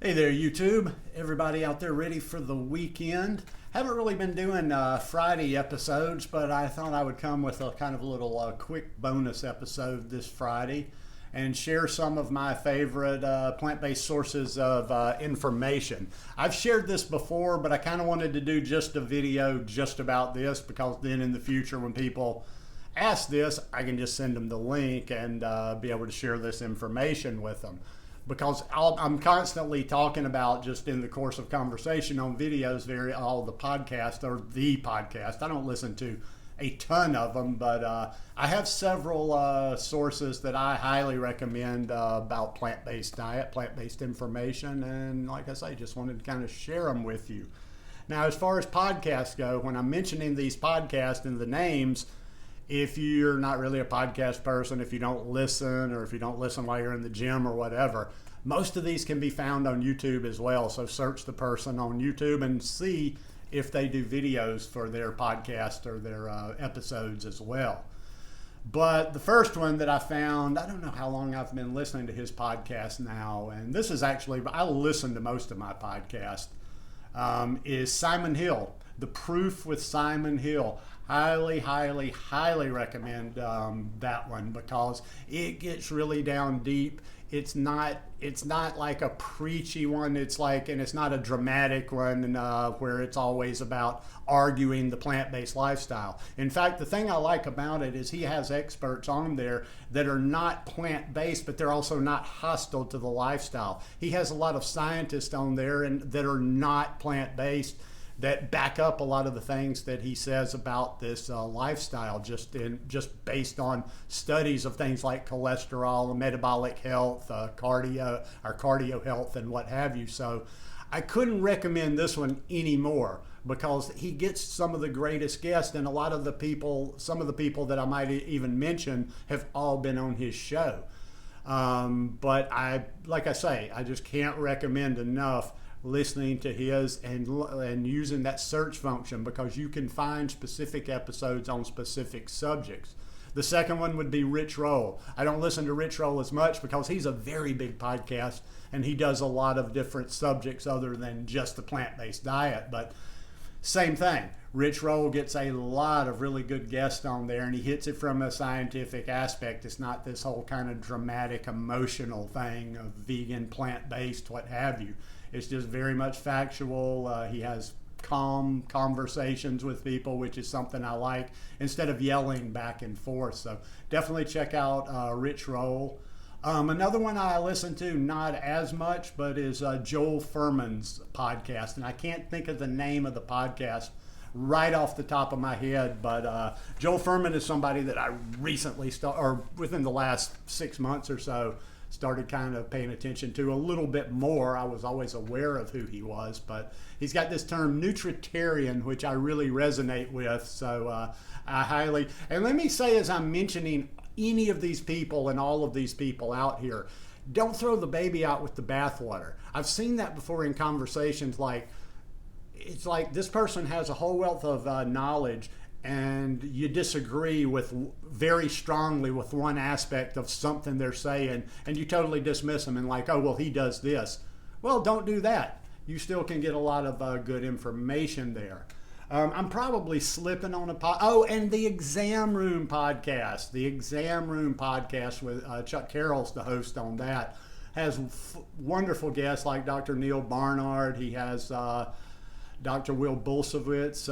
Hey there, YouTube. Everybody out there ready for the weekend? Haven't really been doing Friday episodes, but I thought I would come with a kind of a little quick bonus episode this Friday and share some of my favorite plant-based sources of information. I've shared this before, but I kind of wanted to do just a video just about this because then in the future when people ask this, I can just send them the link and be able to share this information with them. Because I'm constantly talking about just in the course of conversation on videos, all the podcasts or the podcast. I don't listen to a ton of them, but I have several sources that I highly recommend about plant-based diet, plant-based information, and like I say, just wanted to kind of share them with you. Now, as far as podcasts go, when I'm mentioning these podcasts and the names, if you're not really a podcast person, if you don't listen, or if you don't listen while you're in the gym or whatever, most of these can be found on YouTube as well. So search the person on YouTube and see if they do videos for their podcast or their episodes as well. But the first one that I found, I don't know how long I've been listening to his podcast now, and this is actually, I listen to most of my podcast, is Simon Hill, The Proof with Simon Hill. Highly, highly, highly recommend that one because it gets really down deep. It's not like a preachy one. It's not a dramatic one where it's always about arguing the plant-based lifestyle. In fact, the thing I like about it is he has experts on there that are not plant-based, but they're also not hostile to the lifestyle. He has a lot of scientists on there and that are not plant-based, that back up a lot of the things that he says about this lifestyle, just based on studies of things like cholesterol, metabolic health, cardio health, and what have you. So I couldn't recommend this one anymore because he gets some of the greatest guests, and some of the people that I might even mention have all been on his show. But like I say, I just can't recommend enough listening to his and using that search function because you can find specific episodes on specific subjects. The second one would be Rich Roll. I don't listen to Rich Roll as much because he's a very big podcast and he does a lot of different subjects other than just the plant-based diet, but same thing. Rich Roll gets a lot of really good guests on there and he hits it from a scientific aspect. It's not this whole kind of dramatic, emotional thing of vegan, plant-based, what have you. It's just very much factual. He has calm conversations with people, which is something I like, instead of yelling back and forth. So definitely check out Rich Roll. Another one I listen to, not as much, but is Joel Fuhrman's podcast. And I can't think of the name of the podcast right off the top of my head, but Joel Fuhrman is somebody that I recently or within the last 6 months or so, started kind of paying attention to a little bit more. I was always aware of who he was, but he's got this term nutritarian, which I really resonate with. So and let me say, as I'm mentioning any of these people and all of these people out here, don't throw the baby out with the bathwater. I've seen that before in conversations it's like this person has a whole wealth of knowledge and you disagree very strongly with one aspect of something they're saying and you totally dismiss them and like, oh, well, he does this. Well, don't do that. You still can get a lot of good information there. I'm probably slipping on and the Exam Room podcast. The Exam Room podcast with Chuck Carroll's the host on that. Has wonderful guests like Dr. Neil Barnard. He has Dr. Will Bulsiewicz,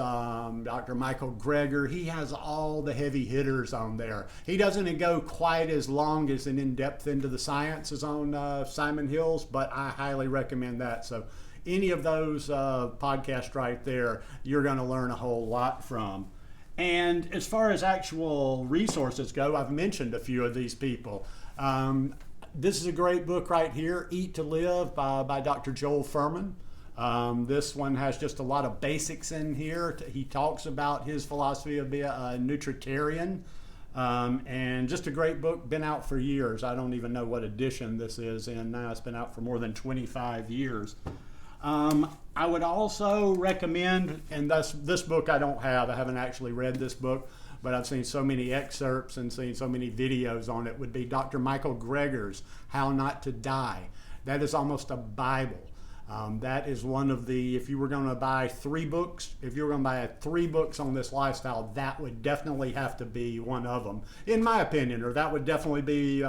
Dr. Michael Greger. He has all the heavy hitters on there. He doesn't go quite as long as an in-depth into the sciences on Simon Hill's, but I highly recommend that. So any of those podcasts right there, you're going to learn a whole lot from. And as far as actual resources go, I've mentioned a few of these people. This is a great book right here, Eat to Live by Dr. Joel Fuhrman. This one has just a lot of basics in here. He talks about his philosophy of being a nutritarian, and just a great book, been out for years. I don't even know what edition this is in now. It's been out for more than 25 years. I would also recommend, and this book I haven't actually read this book, but I've seen so many excerpts and seen so many videos on it, would be Dr. Michael Greger's How Not to Die. That is almost a Bible. That is one of the, if you were going to buy 3 books, if you were going to buy 3 books on this lifestyle, that would definitely have to be one of them, in my opinion, or that would definitely be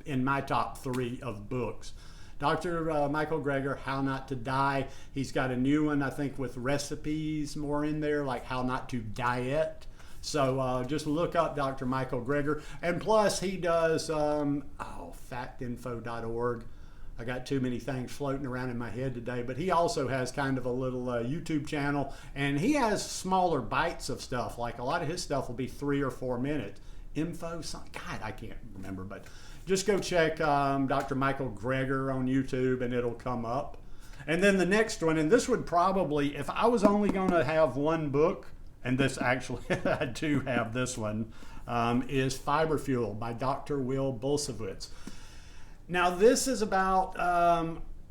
in my top 3 of books. Dr. Michael Greger, How Not to Die. He's got a new one, I think, with recipes more in there, like How Not to Diet. So just look up Dr. Michael Greger. And plus, he does factinfo.org. I got too many things floating around in my head today, but he also has kind of a little YouTube channel, and he has smaller bites of stuff. Like a lot of his stuff will be 3 or 4 minutes. God, I can't remember, but just go check Dr. Michael Greger on YouTube and it'll come up. And then the next one, and this would probably, if I was only going to have one book, and this actually, I do have this one, is Fiber Fuel by Dr. Will Bulsiewicz. Now, this is about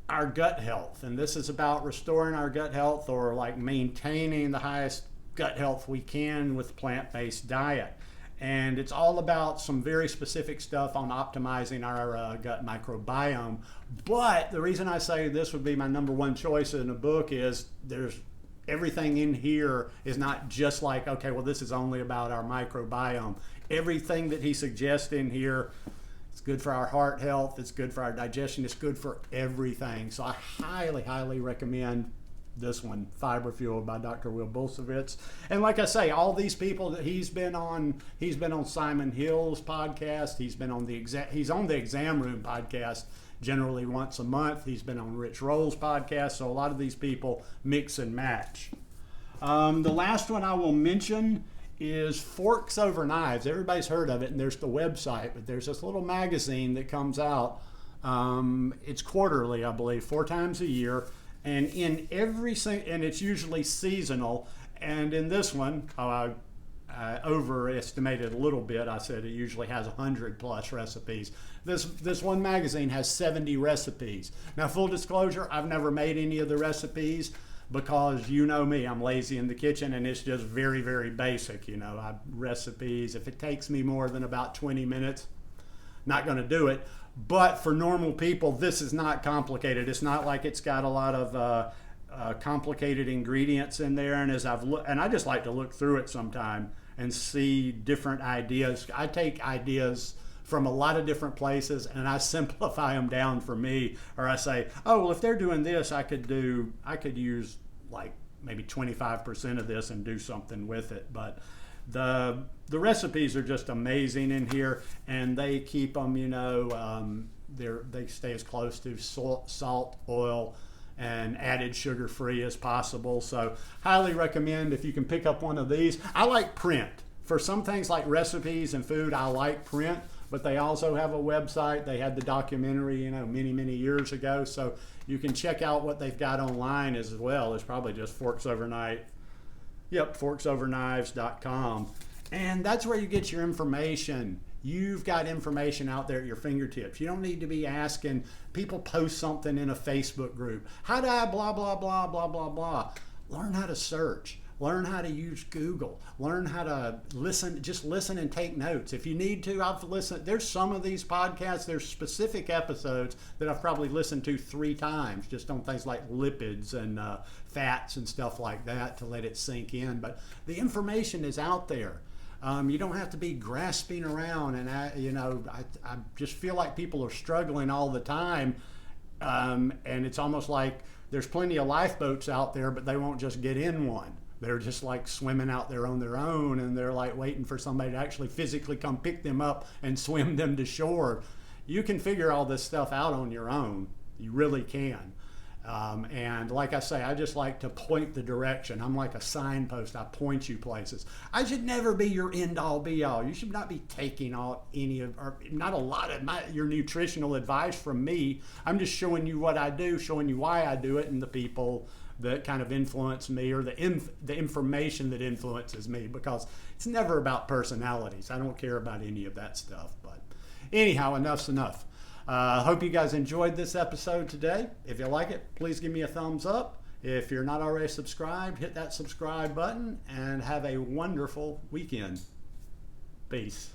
our gut health, and this is about restoring our gut health, or like maintaining the highest gut health we can with plant-based diet. And it's all about some very specific stuff on optimizing our gut microbiome. But the reason I say this would be my number 1 choice in a book is there's everything in here is not just like, okay, well, this is only about our microbiome. Everything that he suggests in here, it's good for our heart health, it's good for our digestion, it's good for everything. So I highly, highly recommend this one, Fiber Fuel by Dr. Will Bulsiewicz. And like I say, all these people that he's been on Simon Hill's podcast, he's on the Exam Room podcast generally once a month. He's been on Rich Roll's podcast, so a lot of these people mix and match. The last one I will mention is Forks Over Knives. Everybody's heard of it, and there's the website, but there's this little magazine that comes out. It's quarterly, I believe, 4 times a year, and and it's usually seasonal. And in this one, I overestimated a little bit. I said it usually has 100 plus recipes. This one magazine has 70 recipes. Now, full disclosure, I've never made any of the recipes because you know me, I'm lazy in the kitchen, and it's just very, very basic. Recipes, if it takes me more than about 20 minutes, not going to do it. But for normal people, this is not complicated. It's not like it's got a lot of complicated ingredients in there. And and I just like to look through it sometime and see different ideas. I take ideas from a lot of different places and I simplify them down for me. Or I say, oh, well, if they're doing this, I could use like maybe 25% of this and do something with it. But the recipes are just amazing in here, and they keep them, they stay as close to salt, oil, and added sugar-free as possible. So highly recommend if you can pick up one of these. I like print. For some things like recipes and food, I like print, but they also have a website. They had the documentary, many, many years ago. So you can check out what they've got online as well. It's probably just forksoverknives.com. And that's where you get your information. You've got information out there at your fingertips. You don't need to be asking. People post something in a Facebook group. How do I blah, blah, blah, blah, blah, blah. Learn how to search. Learn how to use Google. Learn how to listen. Just listen and take notes. If you need to, I've listened. There's some of these podcasts, there's specific episodes that I've probably listened to 3 times, just on things like lipids and fats and stuff like that to let it sink in. But the information is out there. You don't have to be grasping around, and I just feel like people are struggling all the time, and it's almost like there's plenty of lifeboats out there, but they won't just get in one. They're just like swimming out there on their own, and they're like waiting for somebody to actually physically come pick them up and swim them to shore. You can figure all this stuff out on your own. You really can. And like I say, I just like to point the direction. I'm like a signpost. I point you places. I should never be your end-all be-all. You should not be taking not a lot of your nutritional advice from me. I'm just showing you what I do, showing you why I do it, and the people that kind of influence me, or the information that influences me, because it's never about personalities. I don't care about any of that stuff. But anyhow, enough's enough. Hope you guys enjoyed this episode today. If you like it, please give me a thumbs up. If you're not already subscribed, hit that subscribe button, and have a wonderful weekend. Peace.